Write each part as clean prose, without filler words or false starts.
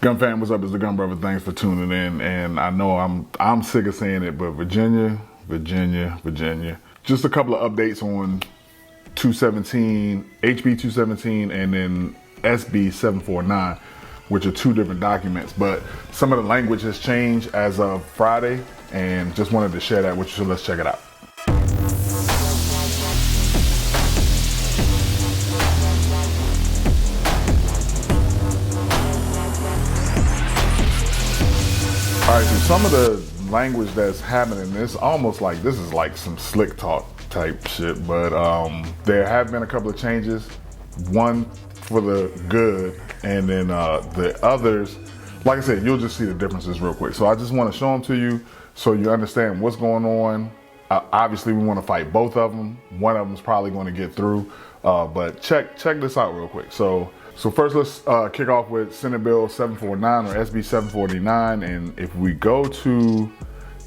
Gun fam, what's up? It's the Gun Brother. Thanks for tuning in. And I know I'm sick of saying it, but Virginia. Just a couple of updates on 217, HB217, and then SB749, which are two different documents. But some of the language has changed as of Friday, and just wanted to share that with you. So let's check it out. All right, so some of the language that's happening, this almost like this is like some slick talk type shit, but there have been a couple of changes, one for the good, and then the others, like I said, you'll just see the differences real quick. So I just want to show them to you so you understand what's going on. Obviously, we want to fight both of them. One of them is probably going to get through, but check this out real quick. So first, let's kick off with Senate Bill 749 or SB 749. And if we go to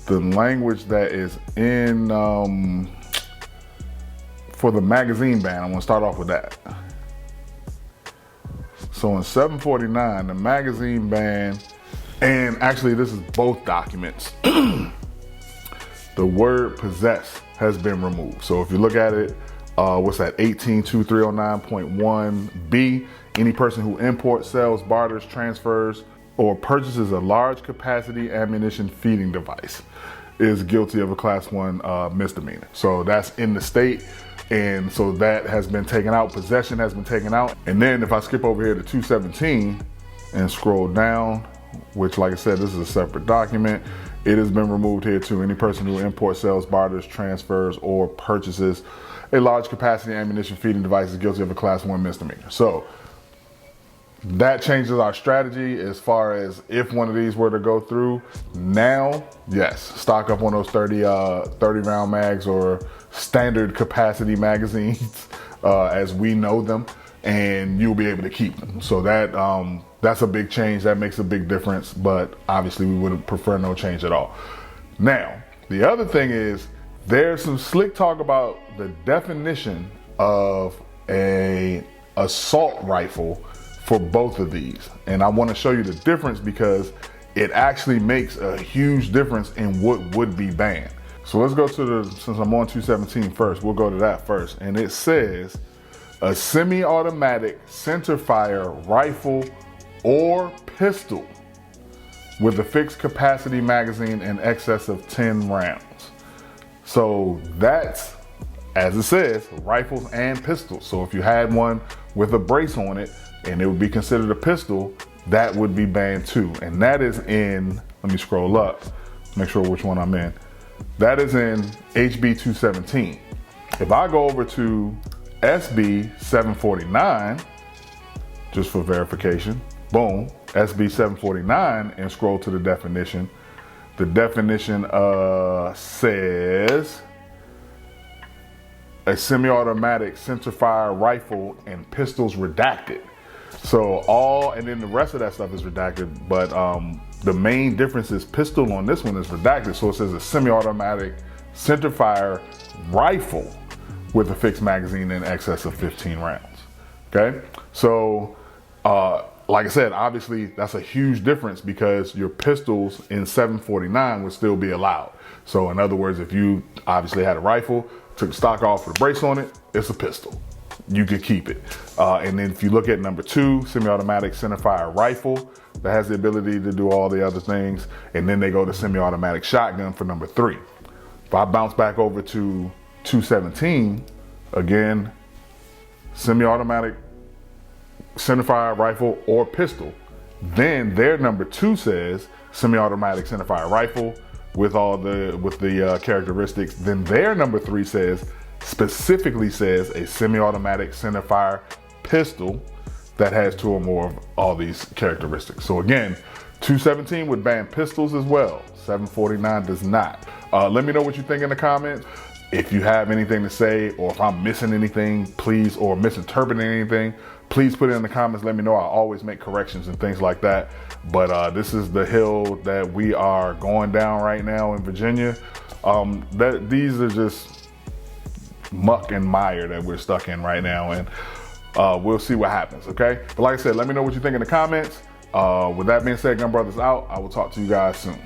the language that is in for the magazine ban, I'm gonna start off with that. So in 749, the magazine ban, and actually this is both documents, the word possess has been removed. So if you look at it, what's that, 182309.1B, any person who imports, sells, barters, transfers, or purchases a large capacity ammunition feeding device is guilty of a class 1 misdemeanor. So that's in the state, and so that has been taken out. Possession has been taken out. And then if I skip over here to 217 and scroll down, which like I said, this is a separate document, it has been removed here too. Any person who imports, sells, barters, transfers, or purchases a large capacity ammunition feeding device is guilty of a class 1 misdemeanor. So that changes our strategy as far as if one of these were to go through. Now, yes, stock up on those 30 round mags or standard capacity magazines as we know them, and you'll be able to keep them. So that's a big change. That makes a big difference, but obviously we would prefer no change at all. Now, the other thing is there's some slick talk about the definition of a assault rifle for both of these. And I want to show you the difference because it actually makes a huge difference in what would be banned. So let's go to since I'm on 217 first, we'll go to that first. And it says a semi-automatic centerfire rifle or pistol with a fixed capacity magazine in excess of 10 rounds. So that's, as it says, rifles and pistols. So if you had one with a brace on it and it would be considered a pistol, that would be banned too. And that is in, let me scroll up, make sure which one I'm in. That is in HB217. If I go over to SB749, just for verification, boom, SB749, and scroll to the definition. The definition says a semi-automatic centerfire rifle and pistols redacted. So and then the rest of that stuff is redacted, but the main difference is pistol on this one is redacted. So it says a semi-automatic centerfire rifle with a fixed magazine in excess of 15 rounds. Okay, so like I said, obviously that's a huge difference because your pistols in 749 would still be allowed. So in other words, if you obviously had a rifle, took stock off with a brace on it, it's a pistol. You could keep it. And then if you look at number 2, semi-automatic centerfire rifle, that has the ability to do all the other things. And then they go to semi-automatic shotgun for number 3. If I bounce back over to 217, again, semi-automatic centerfire rifle or pistol. Then their number 2 says semi-automatic centerfire rifle with the characteristics. Then their number 3 specifically says a semi-automatic centerfire pistol that has 2 or more of all these characteristics. So again, 217 would ban pistols as well. 749 does not. Let me know what you think in the comments. If you have anything to say, or if I'm missing anything, please, or misinterpreting anything, please put it in the comments. Let me know. I always make corrections and things like that. But this is the hill that we are going down right now in Virginia. These are just muck and mire that we're stuck in right now, and we'll see what happens, okay? But like I said, let me know what you think in the comments. With that being said, Gun Brothers out. I will talk to you guys soon.